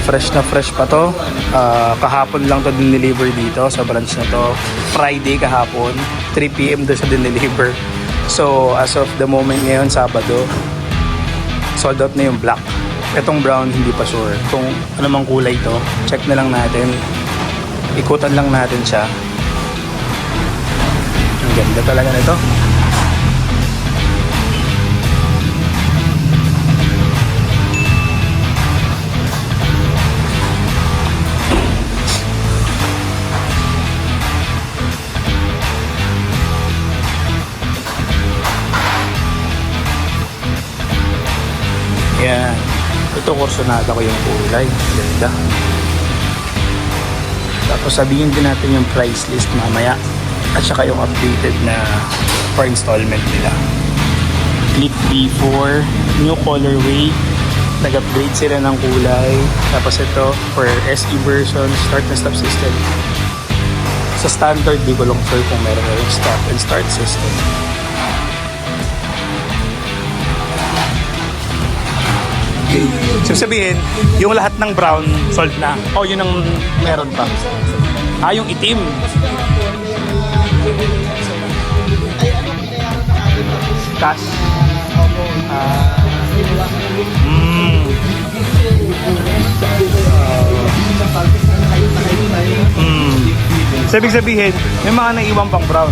na fresh pa to. Kahapon lang to dineliver dito sa branch na to. Friday kahapon, 3 PM doon siya dineliver. So as of the moment ngayon, Sabado, sold out na yung black. Itong brown, hindi pa sure kung ano mang kulay to. Check na lang natin. Ikutan lang natin siya. Ang ganda talaga nito. Yan. Ito, kursonada ko yung kulay. Ganda. Tapos sabihin din natin yung price list mamaya. At saka yung updated na per installment nila. Click B4. New colorway. Nag-upgrade sila ng kulay. Tapos ito, for SE version, start and stop system. Sa standard, di ko lang sure kung meron yung stop and start system. So sabihin, yung lahat ng brown sold na. O yun ang meron pa. Yung itim. Cash. So ibig sabihin, may mga naiwan pang brown.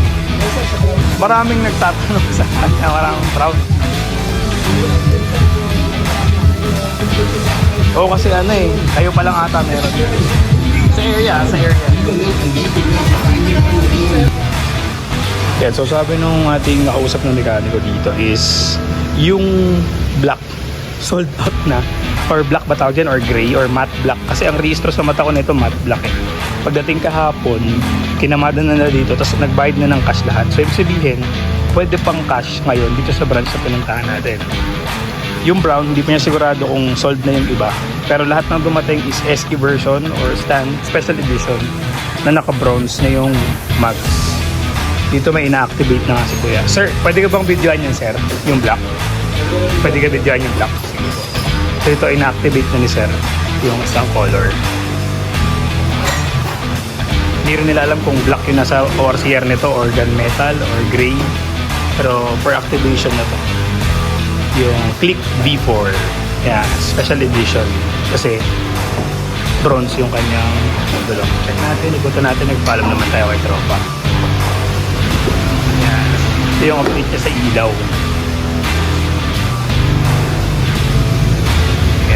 Maraming nagtatanong sa kanya, maraming brown. Oo, kasi ano eh, kayo pa lang ata meron. Sa area. Yan, so sabi nung ating nakausap ng mekaniko dito is yung black sold out na, or black ba tawag dyan, or gray, or matte black. Kasi ang rehistro sa mata ko nito matte black eh. Pagdating kahapon, kinamada na dito, tapos nagbayad na ng cash lahat. So ibig sabihin, pwede pang cash ngayon dito sa branch na pinuntahan natin. Yung brown, hindi pa niya sigurado kung sold na yung iba. Pero lahat ng dumating is SE version or special edition na naka-bronze na yung mags. Dito may ina-activate na nga si Kuya. Sir, pwede ka bang videoan yan, sir? Yung black? Pwede ka videoan yung black? Sige po. So ito, ina-activate na ni sir yung isang color. Hindi rin nila alam kung black yung nasa ORCR nito or gunmetal or gray. Pero for activation na to. Yung Click V4. Yeah, special edition. Kasi bronze yung kanyang gulong. Check natin, ikutan natin. Nagpaalam naman tayo kay tropa. Yan. Ito yung update niya sa ilaw.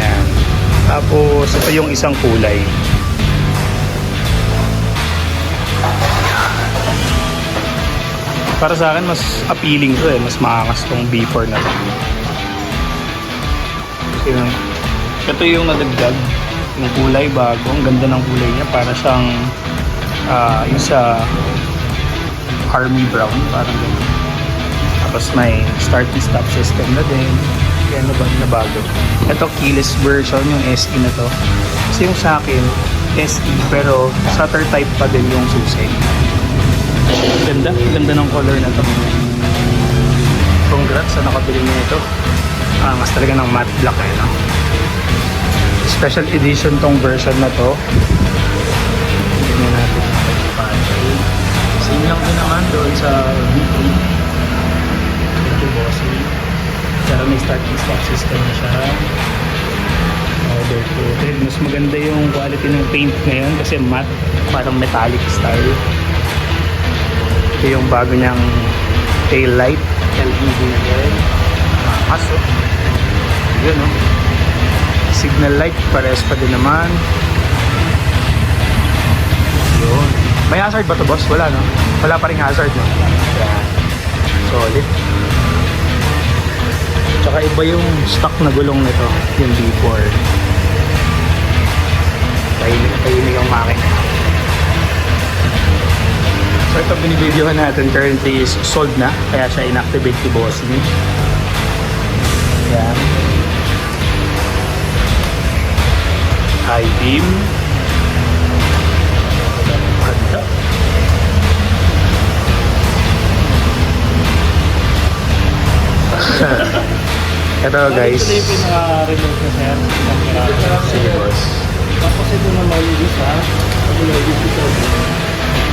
Yan. Tapos ito yung isang kulay. Para sa akin, mas appealing to eh. Mas maangas tong V4 na to. Ito yung nadagdag. Yung kulay bago. Ang ganda ng kulay niya. Para siyang yung sa army brown. Parang ganda. Tapos may start and stop system na din. Kaya na bago. Ito keyless version. Yung SE na to. Kasi yung sa akin SE pero shutter type pa din yung susi. Ganda. Ganda ng color na to. Congrats sa nakabili niya ito. Mas talaga ng matte black eh, no? Special edition tong version na to. Tignan natin ang battery. Same lang din naman doon sa V3. Ito bossy. Pero may start and stop system na siya. Order coated. Mas maganda yung quality ng paint ngayon kasi matte, parang metallic style. Ito yung bago niyang tail light. LED na rin. Kaso yun, no? Signal light, pares pa din naman. Yun. May hazard ba to, boss? Wala, no? Wala pa rin hazard, no? Yan. Solid. Tsaka iba yung stock na gulong nito, yung B4. Tahimik ang makina. So ito binibidyohan natin currently is sold na, kaya siya inactivate si Bossing. Yan. High beam. Ganda. Ito guys. Ito yung pinaka-remove na sir. Sige boss. Tapos ito naman yung isa.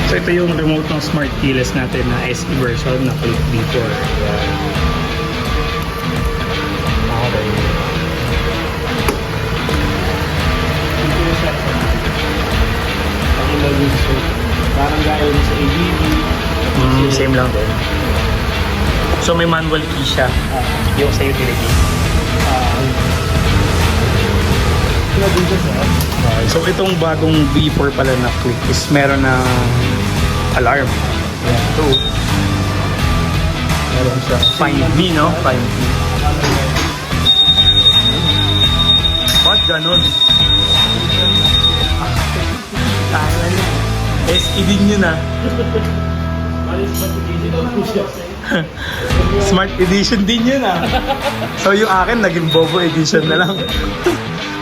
So ito yung remote ng smart keyless natin na SE version na Click B4. Ayan. Okay. Ito yung set. Pag-ilog yung so, parang gaya yung sa ABB. Same lang din. So may manual key siya, yung sa utility. Okay, so itong bagong V4 pala na Click is meron na alarm. Ayan, ito. Meron siya. Find me, no? Find me. Ba't ganun? SE din yun ah. Smart edition din yun ah. So yung akin naging Bobo edition na lang.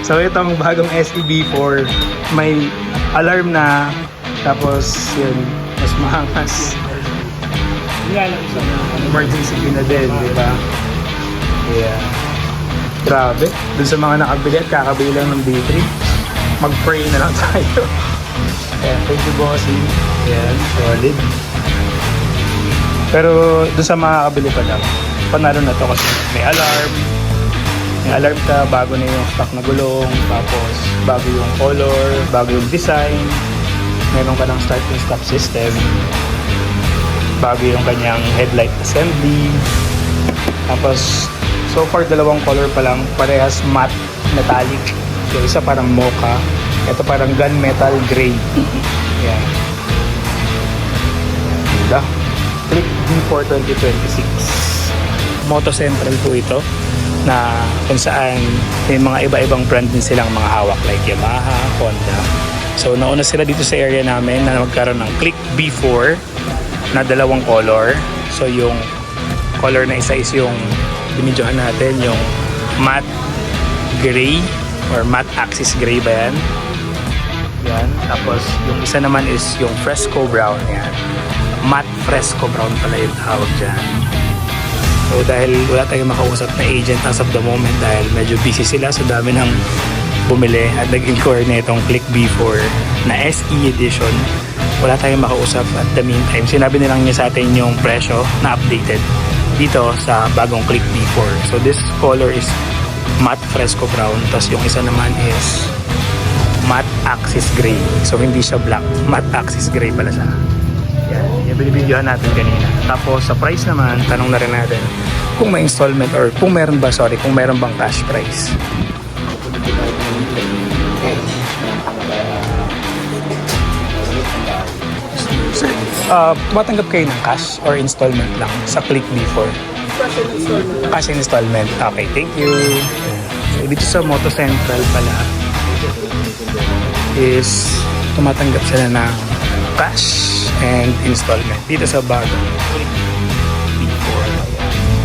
So itong bagong SEB4 may alarm na, tapos yun, mas mahangas. Emergency pin na din, di ba? Yeah. Grabe. Dun sa mga nakabili at kakabili lang ng B3, mag-pray na lang tayo. Yeah, thank you bossy. Yeah, solid. Pero dun sa mga kabili pa lang, panalo na to kasi may alarm. May alarm ka, bago na yung stock na gulong, tapos bago yung color, bago yung design, meron ka ng start and stop system, bago yung kanyang headlight assembly, tapos so far dalawang color pa lang, parehas matte metallic, so isa parang mocha, ito parang gunmetal gray. Yan. Ganda. Click B4 2026. Moto Central po ito, na kung saan may mga iba-ibang brand din silang mga hawak like Yamaha, Honda. So nauna sila dito sa area namin na magkaroon ng Click B4 na dalawang color. So yung color na isa is yung binidyohan natin, yung matte gray or matte axis gray ba yan? Yan. Tapos yung isa naman is yung fresco brown. Yan. Matte fresco brown pala yung tawag dyan. So dahil wala tayong makausap na agent as of the moment dahil medyo busy sila, so dami nang bumili at nag-inquire na itong Click B4 na SE edition. Wala tayong makausap at the meantime, sinabi nilang niya sa atin yung presyo na updated dito sa bagong Click B4. So this color is matte fresco brown, tapos yung isa naman is matte axis gray. So hindi siya black, matte axis gray pala siya. Yan, yung binibidyohan natin kanina. Tapos sa price naman, tanong na rin natin kung may installment or kung meron ba, kung meron bang cash price. Tumatanggap kayo ng cash or installment lang sa Click B4? Cash installment. Okay, thank you. So, dito sa Moto Central pala is tumatanggap sila ng cash and installment dito sa bagong Click B4.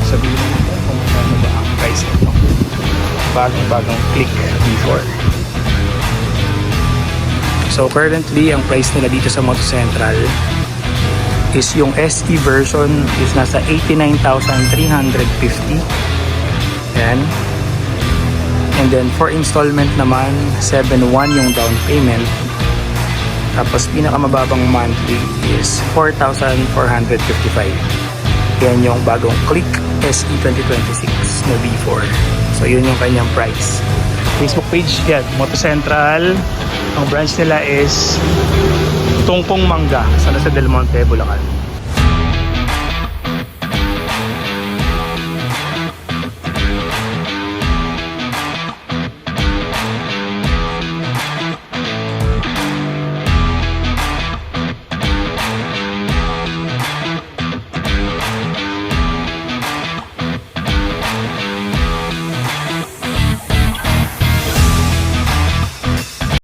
Sabihin natin kung magkano ba ang price nito. Bagong Click B4. So currently, ang price nila dito sa Moto Central is yung SE version is nasa 89,350. Yan. And then for installment naman, 7,100 yung down payment. Tapos pinakamababang monthly is 4,455. Yan yung bagong Click SE 2026 na B4. So yun yung kanyang price. Facebook page yan, Moto Central. Ang branch nila is Tungkong Mangga, sa Del Monte, Bulacan.